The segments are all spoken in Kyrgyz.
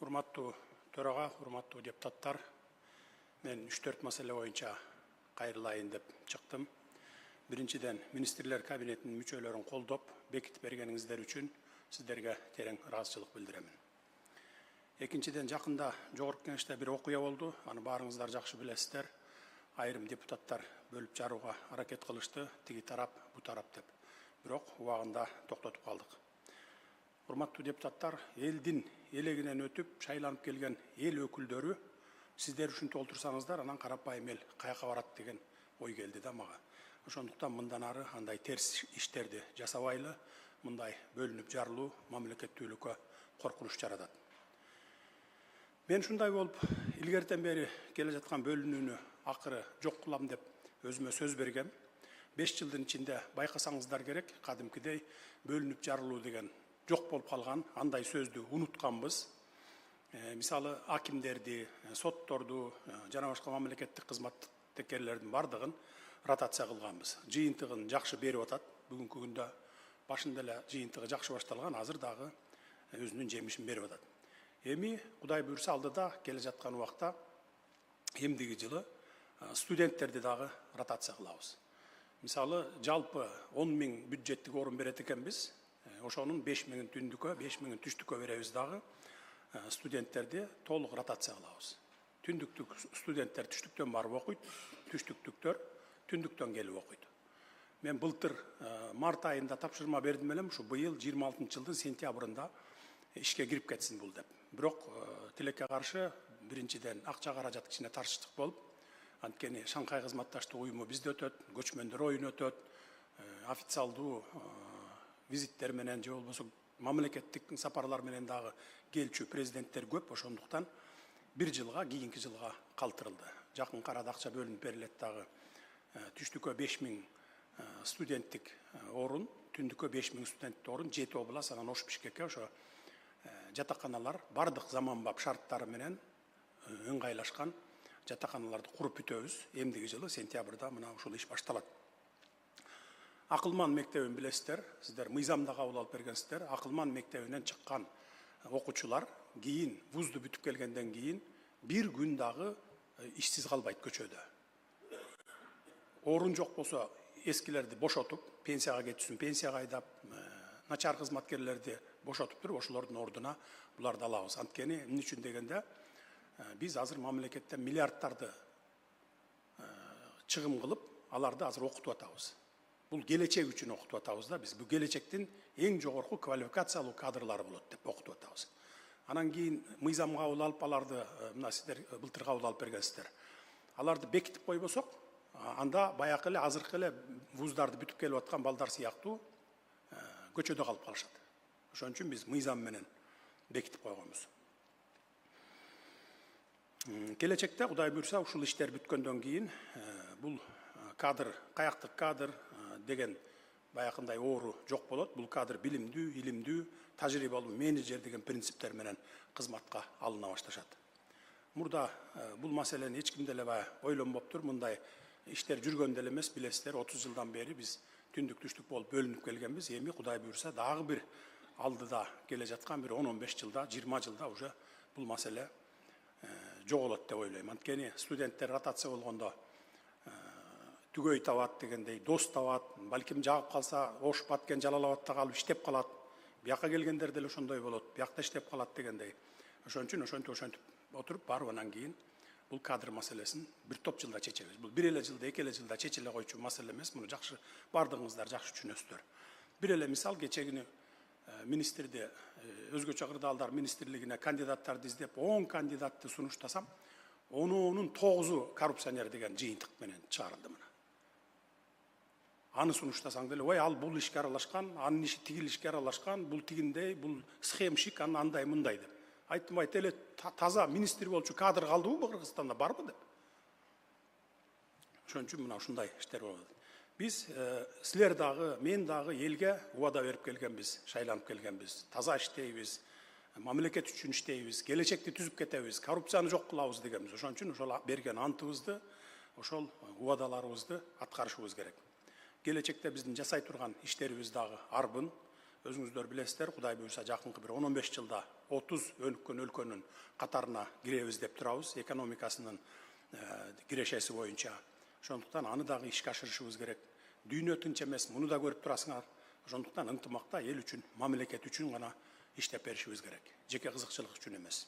Урматтуу төрага, урматтуу депутаттар, мен 3-4 маселе боюнча кайрылайын деп чыктым. Биринчиден, министрлер кабинетинин мүчөлөрүн колдоп, бекитип бергениңиздер үчүн сиздерге терең ыраазычылык билдирем. Экинчиден, жакында жогорку кеңеште бир окуя болду. Аны баарыңыздар жакшы билесиздер. Айрым депутаттар бөлүп жарууга аракет кылышты, тиги тарап, бу тарап деп. Бирок убагында токтотуп калдык. Урматтуу депутаттар, элдин элегинен өтүп, шайланып келген эл өкүлдөрү сиздер үчүн толтурсаңыздар, анан карапайым эл каяка барат деген ой келди да мага. Ошондуктан мындан ары андай терс иштерди жасабайлы, мындай бөлүнүп жарылуу мамлекеттүүлүккө коркунуч жаратат. Мен ушундай болуп, илгертен бери келе жаткан бөлүнүүнү акыры жок кылам деп өзүмө сөз бергем. 5 жылдын ичинде байкасаңыздар керек, кадимкидей бөлүнүп жарылуу деген жок болуп калган, андай сөздү унутканбыз. Мисалы, акимдерди, сотторду, жана башка мамлекеттик кызматкерлердин бардыгын ротация кылганбыз. Жыйынтыгын жакшы берип атат. Бүгүнкү күндө башында эле жыйынтыгы жакшы башталган, азыр дагы өзүнүн жемишин берип атат. Эми Кудай буйрса алдыда келе жаткан убакта эмдиги жылы студенттерди дагы ротация кылабыз. Мисалы, жалпы 10 000 бюджеттик орун берет экенбиз. Ошонун 5 000 түндүккө, 5 000 түштүккө беребиз дагы. Студенттерди толук ротация кылабыз. Түндүктүк студенттер түштүктөн барып окуйт, түштүктүктөр түндүктөн келип окуйт. Мен былтыр март айында тапшырма бердим элем, ушу быйыл 26-жылдын сентябрында ишке кирип кетсин бул деп. Бирок тилекке каршы биринчиден акча каражат кичине таршыштык болуп, анткени Шанхай кызматташтык уюму бизде өтөт, көчмөндөр оюну өтөт, официалдуу визиттер менен же болбосо мамлекеттик сапарлар менен дагы келчү президенттер көп, ошондуктан бир жылга, кийинки жылга калтырылды. Жакын арада акча бөлүнүп берилет дагы. Түштүккө 5 000 студенттик орун, түндүккө 5 000 студенттик орун, 7 область, анан Ош Бишкекке ошо жатаканалар бардык заманбап шарттары менен ыңгайлашкан жатаканаларды куруп бүтөбүз. Эмдиги жылы сентябрда мына ушул иш башталат. Акылман мектебин билесиздер, сиздер мыйзамда кабыл алып бергенсиздер. Акылман мектебинен чыккан окуучулар кийин вузду бүтүп келгенден кийин бир күн дагы ишсиз калбайт көчөдө. Орун жок болсо эскилерди бошотуп, пенсияга кетсүн, пенсияга айдап, начар кызматкерлерди бошотуп туруп, ошолордун ордуна буларды алабыз. Анткени эмне үчүн дегенде, биз азыр мамлекеттен миллиардтарды чыгым кылып, аларды азыр окутуп атабыз. Бул келечек үчүн окутуп атабыз да, биз бул келечектин эң жогорку квалификациялуу кадрлары болот деп окутуп атабыз. Анан кийин мыйзам кабыл алып, аларды мына сиздер былтыр кабыл алып бергенсиздер. Аларды бекитип койбосок, анда баякы эле азыркы эле вуздарды бүтүп келип аткан балдар сыяктуу көчөдө калып калышат. Ошон үчүн биз мыйзам менен бекитип койгонбуз. Келечекте Кудай буйрса ушул иштер бүткөндөн кийин бул кадр, каяктык кадр деген баякындай оору жок болот. Бул кадр билимдүү, илимдүү, тажрыйбалуу менеджер деген принциптер менен кызматка алына башташат. Мурда бул маселени эч ким деле ойлонбоптур. Мындай иштер жүргөн деле эмес, билесиздер, 30 жылдан бери биз түндүк түштүк болуп бөлүнүп келгенбиз. Эми Кудай буйрса дагы бир алдыда келе жаткан бир 10-15 жылда, 20 жылда уже бул маселе жоголот деп ойлойм. Анткени студенттер ротация болгондо түгөй табат дегендей, дос табат, балким жагып калса Ош, Баткен, Жалал Абадта калып иштеп калат. Бияка келгендер деле ошондой болот, биякта иштеп калат дегендей. Ошон үчүн ошентип отуруп барып анан кийин бул кадр маселесин бир топ жылда чечебиз. Бул бир эле жылда, эки эле жылда чечиле койчу маселе эмес. Муну жакшы бардыгыңыздар жакшы түшүнөсүздөр. Бир эле мисал, кечегини министрди, өзгөчө кырдаалдар министрлигине кандидаттарды издеп, 10 кандидатты сунуштасам, 10-нун 9-у коррупционер деген жыйынтык менен чыгарылды мына. Аны сунуштасаң деле, ой, ал бул ишке аралашкан, анын иши тигил ишке аралашкан, бул тигиндей, бул схемщик, андай мындай деп. Айттым, айт эле таза министр болчу кадр калдыбы Кыргызстанда, барбы деп. Ошон үчүн мына ушундай иштер болот. Биз силер дагы, мен дагы элге убада берип келгенбиз, шайланып келгенбиз. Таза иштейбиз, мамлекет үчүн иштейбиз, келечекти түзүп кетебиз, коррупцияны жок кылабыз дегенбиз. Ошон үчүн ошол берген антыбызды, ошол убадаларыбызды аткарышыбыз керек. Келечекте биздин жасай турган иштерибиз дагы арбын. өзүңүздөр билесиздер, Кудай буйрса жакынкы бир 10-15 жылда 30 өнүккөн өлкөнүн катарына киребиз деп турабыз, экономикасынын кирешеси боюнча. Ошондуктан аны дагы ишке ашырышыбыз керек. Дүйнө тынч эмес, муну да көрүп турасыңар. Ошондуктан ынтымакта эл үчүн, мамлекет үчүн гана иштеп беришибиз керек. Жеке кызыкчылык үчүн эмес.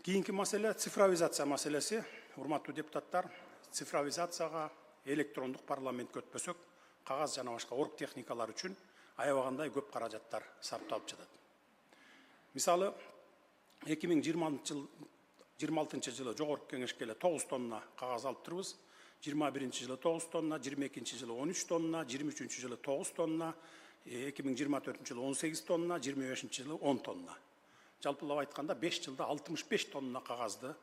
Кийинки маселе цифровизация маселеси. Урматтуу депутаттар, цифровизацияга электрондук парламентке өтпөсөк, кагаз жана башка орг техникалар үчүн аябагандай көп каражаттар сарпталып жатат. Мисалы, 2026 жылы жогорку кеңешке эле 9 тонна кагаз алып турбуз. 21 жылы 9 тонна, 22 жылы 13 тонна, 23 жылы 9 тонна, 2024 жылы 18 тонна, 25 жылы 10 тонна. Жалпылап айтканда 5 жылда 65 тонна кагазды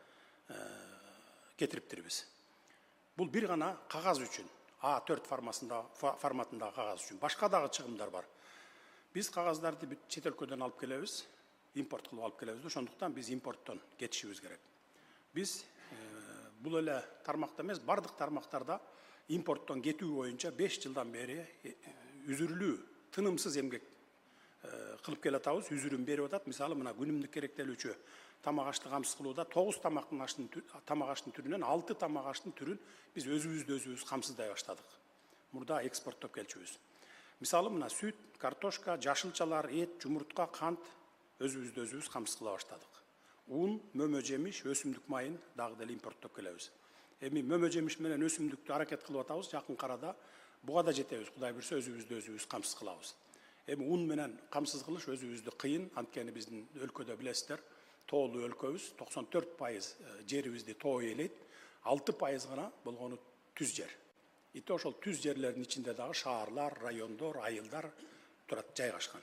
кетириптирбиз. Бул бир гана кагаз үчүн, A4 форматындагы кагаз үчүн. Башка дагы чыгымдар бар. Биз кагаздарды чет өлкөдөн алып келебиз, импорт кылып алып келебиз. Ошондуктан биз импорттон кетишибиз керек. Биз бул эле тармакта эмес, бардык тармактарда импорттон кетүү боюнча 5 жылдан бери үзүрүлүү, тынымсыз эмгек кылып келатабыз, үзүрүн берип атат. Мисалы, мына күнүмдүк керектелүүчү тамак ашты камсыз кылууда 9 тамак аштын түрүнөн 6 тамак аштын түрүн биз өзүбүз камсыздай баштадык. Мурда экспорттоп келчүбүз. Мисалы, мына сүт, картошка, жашылчалар, эт, жумуртка, кант өзүбүз камсыз кыла баштадык. Un, мөмө жемиш, өсүмдүк майын дагы деле импорттоп келебиз. Эми мөмө жемиш менен өсүмдүктү аракет кылып атабыз, жакын арада буга да жетебиз. Кудай буйрса өзүбүз камсыз кылабыз. Эми un менен камсыз кылыш өзүбүздү кыйын, анткени биздин өлкөдө билесиздер, тоолуу өлкөбүз, 94% жерибизди тоо ээлейт, 6% гана болгону түз жер. Ити ошол түз жерлердин ичинде дагы шаарлар, райондор, айылдар турат, жайгашкан.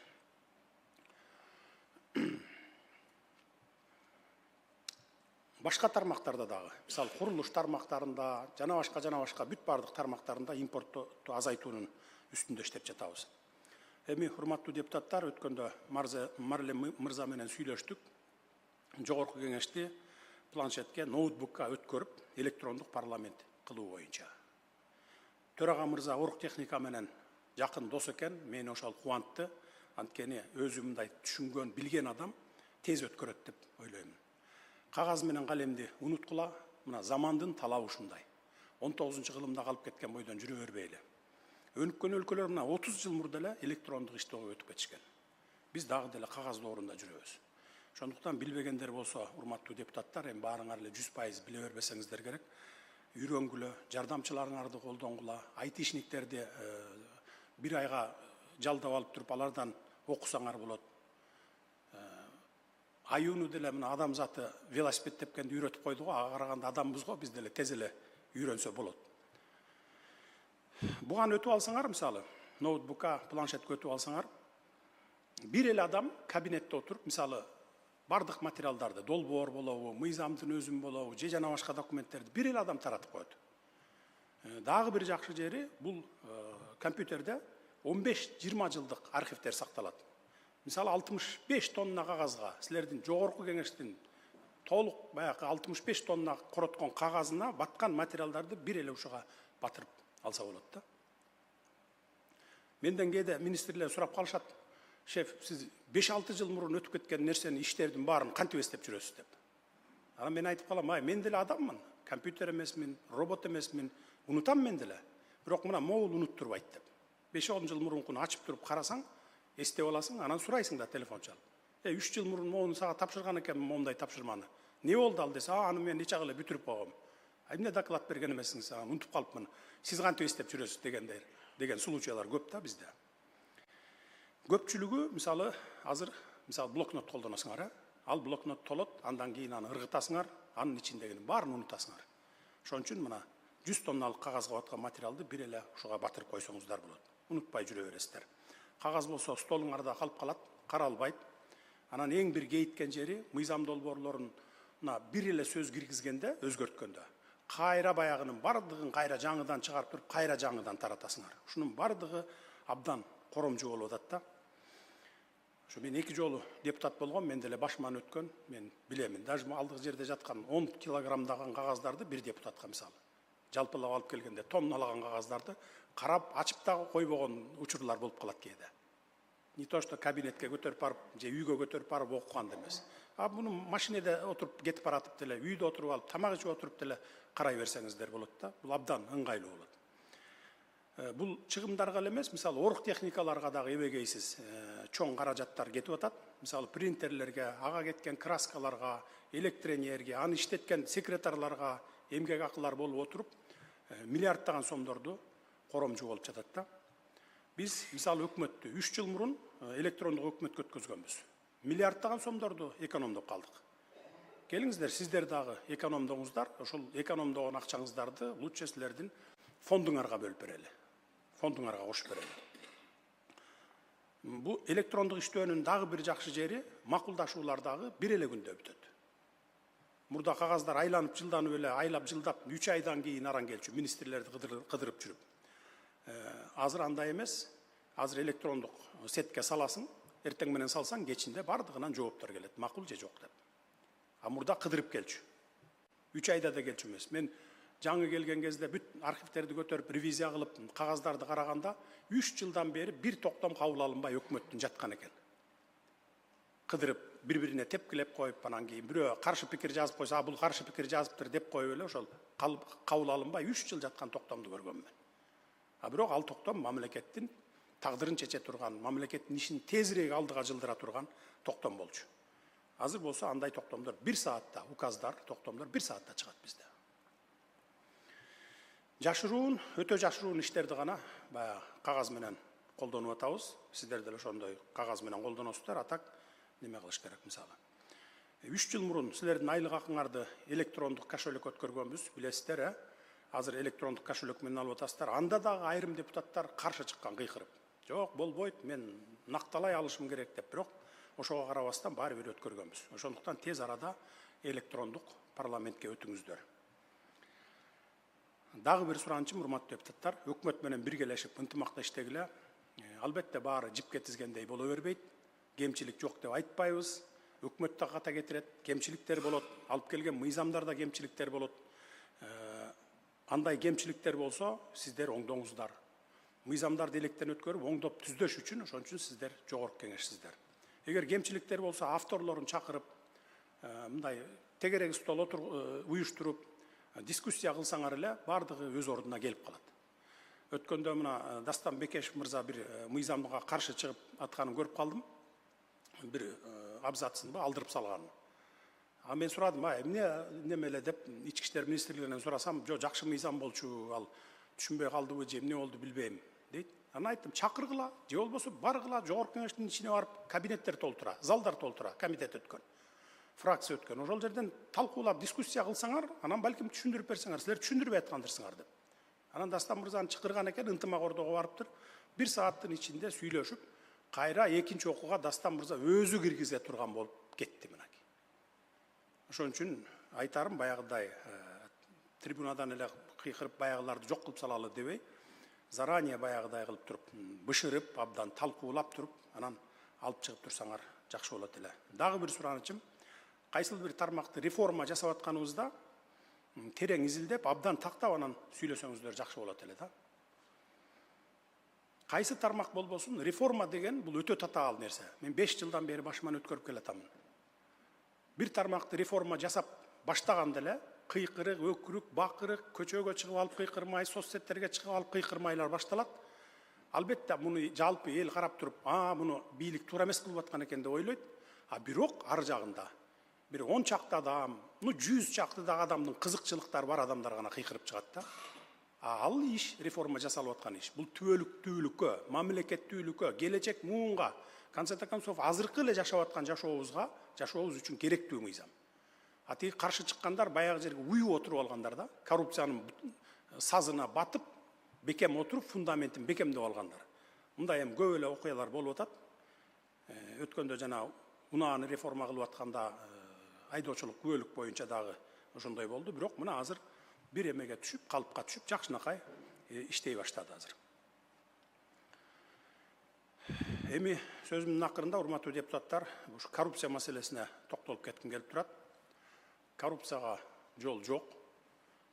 Башка тармактарда дагы, мисалы, курулуш тармактарында, жана башка бүт бардык тармактарында импортту азайтуунун үстүндө иштеп жатабыз. Эми, урматтуу депутаттар, өткөндө Марле мырза менен сүйлөштүк. Жогорку кеңешти планшетке, ноутбукка өткөрүп, электрондук парламент кылуу боюнча. Төрага мырза орг техника менен жакын дос экен, мени ошол кубантты. Анткени өзү мындай түшүнгөн, билген адам тез өткөрөт деп ойлойм. Кагаз менен калемди унуткула, мына замандын талабы ушундай. 19-кылымда калып кеткен бойдон жүрө бербейли. Өнүккөн өлкөлөр мына 30 жыл мурда эле электрондук иштөөгө өтүп кетишкен. Биз дагы деле кагаз доорунда жүрөбүз. Ошондуктан билбегендер болсо, урматтуу депутаттар, эми баарыңар эле 100% биле бербесеңиздер керек. Үйрөнгүлө, жардамчыларыңарды колдонгула, айтишниктерди бир айга жалдап алып туруп, алардан окусаңар болот. Аюуну деле мына адам заты велосипед тепкенди үйрөтүп койду го, ага караганда адамбыз го, биз деле тез эле үйрөнсө болот. Буган өтүп алсаңар, мисалы, ноутбукка, планшетке өтүп алсаңар, бир эле адам кабинетте отуруп, мисалы, бардык материалдарды, долбоор болобу, мыйзамдын өзүн болобу, же жана башка документтерди бир эле адам таратып коет. Дагы бир жакшы жери, бул компьютерде 15-20 жылдык архивдер сакталат. Мисалы, 65 тонна кагазга, силердин жогорку кеңештин толук баягы 65 тонна короткон кагазына баткан материалдарды бир эле ушуга батырып алса болот да. Менден кээде министрлер сурап калышат: "Шеф, сиз 5-6 жыл мурун өтүп кеткен нерсени, иштердин баарын кантип эстеп жүрөсүз?" деп. Анан мен айтып калам: "Ай, мен деле адаммын, компьютер эмесмин, робот эмесмин, унутам мен деле. Бирок мына могул унуттурбайт" деп. 5-10 жыл мурункуну ачып туруп карасаң, эстеп аласың, анан сурайсың да телефон чалып. 3 жыл мурун могуну сага тапшырган экенмин, момундай тапшырманы. Не болду ал десе, аны мен эч агы эле бүтүрүп койгом. Эмне доклад берген эмессиңиз, унутуп калыпмын. Сиз кантип эстеп жүрөсүз деген случайлар көп да бизде. Көпчүлүгү, мисалы, азыр блокнот колдоносуңар, ал блокнот толот, андан кийин аны ыргытасыңар, анын ичиндегинин баарын унутасыңар. Ошон үчүн мына 100 тонналык кагазга баткан материалды бир эле ушуга батырып койсоңуздар болот. Унутпай жүрө бересиздер. Кагаз болсо столуңарда калып калат, каралбайт. Анан эң бир кейиткен жери, мыйзам долбоорлоруна бир эле сөз киргизгенде, өзгөрткөндө, кайра баягынын бардыгын кайра жаңыдан чыгарып туруп, кайра жаңыдан таратасыңар. Ушунун бардыгы абдан коромжу болуп атат да. Ошо мен 2 жолу депутат болгом, мен деле башыман өткөн, мен билемин. Даже алдыгы жерде жаткан 10 килограммдаган кагаздарды бир депутатка, мисалы, жалпылап алып келгенде тонналаган кагаздарды карап, ачып дагы койбогон учурлар болуп калат кээде. не то что кабинетке көтөрүп барып же үйгө көтөрүп барып окуганда эмес. А муну машинеде отуруп кетип баратып деле, үйдө отуруп алып тамак ичип отуруп деле карай берсеңиздер болот да. Бул абдан ыңгайлуу болот. Бул чыгымдарга эле эмес, мисалы орук техникаларга дагы эбегейсиз чоң каражаттар кетип атат. Мисалы принтерлерге, ага кеткен краскаларга, электроэнергия, аны иштеткен секретарларга эмгек акылар болуп отуруп, миллиарддаган сомдорду коромжу болуп жатат да. Биз мисалы өкмөттү 3 жыл мурун электрондук өкмөткө өткөзгөнбүз. Миллиарддаган сомдорду экономдоп калдык. Келиңиздер, сиздер дагы экономдоңуздар, ошол экономдогон акчаңыздарды лучше силердин фондуңарга бөлүп берели. Фондуңарга кошуп берели. Бу электрондук иштөөнүн дагы бир жакшы жери макулдашуулар дагы бир эле күндө бүтөт. Мурда кагаздар айланып жылданып эле, айлап жылдап 3 айдан кийин аран келчү министрлерди кыдырып жүрүп. Азыр андай эмес. Азыр электрондук сетке саласың, эртең менен салсаң, кечинде бардыгынан жооптор келет, макул же жок деп. А мурда кыдырып келчү. 3 айда да келчү эмес. Мен жаңы келген кезде бүт архивтерди көтөрүп, ревизия кылып, кагаздарды караганда 3 жылдан бери бир токтом кабыл алынбай өкмөттүн жаткан экен. Кыдырып, бири-бирине тепкилеп коюп, анан кийин бирөө каршы пикир жазып койсо, бул каршы пикир жазыптыр деп коюп эле ошол кабыл алынбай 3 жыл жаткан токтомду көргөнмүн. А бирок ал токтом мамлекеттин тагдырын чече турган, мамлекеттин ишин тезирээк алдыга жылдыра турган токтом болчу. Азыр болсо андай токтомдор 1 саатта, указдар, токтомдор 1 саатта чыгат бизде. Жашыруун, өтө жашыруун иштерди гана баягы кагаз менен колдонуп атабыз. Сиздер деле ошондой кагаз менен колдоносуздар, атак неме кылыш керек мисалы. 3 жыл мурун силердин айлык акыңарды электрондук кошелек өткөргөнбүз, билесиздер, Азыр электрондук кошелек менен алып атасыздар. Анда дагы айрым депутаттар каршы чыккан кыйкырып. Жок, болбойт, мен накталай алышым керек деп, бирок ошого карабастан баары бир өткөргөнбүз. Ошондуктан тез арада электрондук парламентке өтүңүздөр. Дагы бир суранычым, урматтуу депутаттар, өкмөт менен биргелешип ынтымакта иштегиле. Албетте баары жипке тизгендей боло бербейт. Кемчилик жок деп айтпайбыз. Өкмөт да ката кетирет, кемчиликтер болот, алып келген мыйзамдарда кемчиликтер болот. Андай кемчиликтер болсо, сиздер оңдоңуздар. Мыйзамдарды электен өткөрүп, оңдоп түздөш үчүн, ошон үчүн сиздер жогорку кеңешсиздер. Эгер кемчиликтер болсо, авторлорун чакырып, мындай тегерек стол уюштуруп, дискуссия кылсаңар эле, бардыгы өз ордуна келип калат. Өткөндө мына Дастан Бекешев мырза бир мыйзамга каршы чыгып атканын көрүп калдым. Бир абзацын алдырып салганын. А мен сурадым, неме эле деп, ички иштер министрлигинен сурасам, жо жакшы мыйзам болчу, ал түшүнбөй калдыбы же эмне болду билбейм, дейт. Анан айттым, чакыргыла, же болбосо баргыла, жогорку кеңештин ичине барып, кабинеттер толтура, залдар толтура, комитет өткөн, фракция өткөн. Ошол жерден талкуулап, дискуссия кылсаңар, анан балким түшүндүрүп берсеңер, силер түшүндүрбөй аткандырсыңар деп. Анан Дастан мырзаны чакырган экен, ынтымак ордого барыптыр. 1 сааттын ичинде сүйлөшүп, кайра экинчи окууга Дастан мырза өзү киргизе турган болуп кетти мына. Ошон үчүн айтарым, баягыдай трибунадан эле кыйкырып баягыларды жок кылып салалы дебей, заранее баягыдай кылып туруп, бышырып, абдан талкуулап туруп, анан алып чыгып турсаңар жакшы болот эле. Дагы бир суранычым, кайсыл бир тармакты реформа жасап атканыбызда терең изилдеп, абдан тактап анан сүйлөсөңүздөр жакшы болот эле да. Кайсы тармак болбосун, реформа деген бул өтө татаал нерсе. Мен 5 жылдан бери башыман өткөрүп келатамын. Бир тармакты реформа жасап баштаганда эле кыйкырык, өкүрүк, бакырык, көчөгө чыгып алып кыйкырмай, соцсеттерге чыгып алып кыйкырмайлар башталат. Албетте муну жалпы эл карап туруп, муну бийлик туура эмес кылып аткан экен деп ойлойт. А бирок ар жагында бир 10 чакты адам, 100 чакты да адамдын кызыкчылыктары бар адамдар гана кыйкырып чыгат да. Ал иш реформа жасалып аткан иш. Бул түбөлүктүүлүккө, мамлекеттүүлүккө, келечек муунга, концерт концов азыркы эле жашап аткан жашообуз үчүн керектүү мыйзам. Тиги каршы чыккандар баягы жерге уюп отуруп алгандар да, коррупциянын сазына батып, бекем отуруп, фундаментин бекемдеп алгандар. Мындай эми көп эле окуялар болуп атат. Өткөндө жана унааны реформа кылып атканда айдоочулук күбөлүк боюнча дагы ошондой болду, бирок мына азыр бир эмеге түшүп, калыпка түшүп, жакшынакай иштей баштады азыр. Эми сөзүмдүн акырында, урматтуу депутаттар, ушу коррупция маселесине токтолуп кетким келип турат. Коррупцияга жол жок.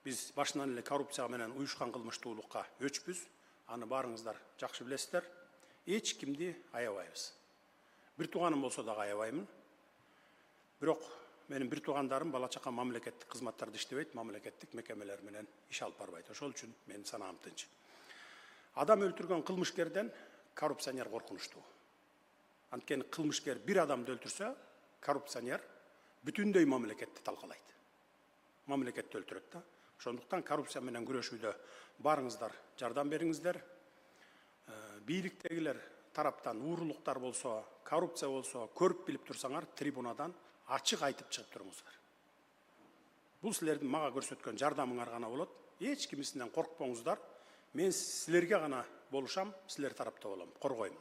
Биз башынан эле коррупция менен уюшкан кылмыштуулукка өчпүз. Аны баарыңыздар жакшы билесиздер. эч кимди аябайбыз. Бир тууганым болсо дагы аябаймын. Бирок менин бир туугандарым бала чака мамлекеттик кызматтарда иштебейт, мамлекеттик мекемелер менен иш алып барбайт. Ошол үчүн менин санаам тынч. Адам өлтүргөн кылмышкерден коррупционер коркунучтуу. Анткени кылмышкер бир адамды өлтүрсө, коррупционер бүтүндөй мамлекетти талкалайт. Мамлекетти өлтүрөт да. Ошондуктан коррупция менен күрөшүүдө барыңыздар, жардам бериңиздер. Бийликтегилер тараптан уурулуктар болсо, коррупция болсо, көрүп билип турсаңар, трибунадан ачык айтып чыгып туруңуздар. Бул силердин мага көрсөткөн жардамыңар гана болот. Эч кимисинен коркпоңуздар. Мен силерге гана болушам, силер тарапта болом, коргойм.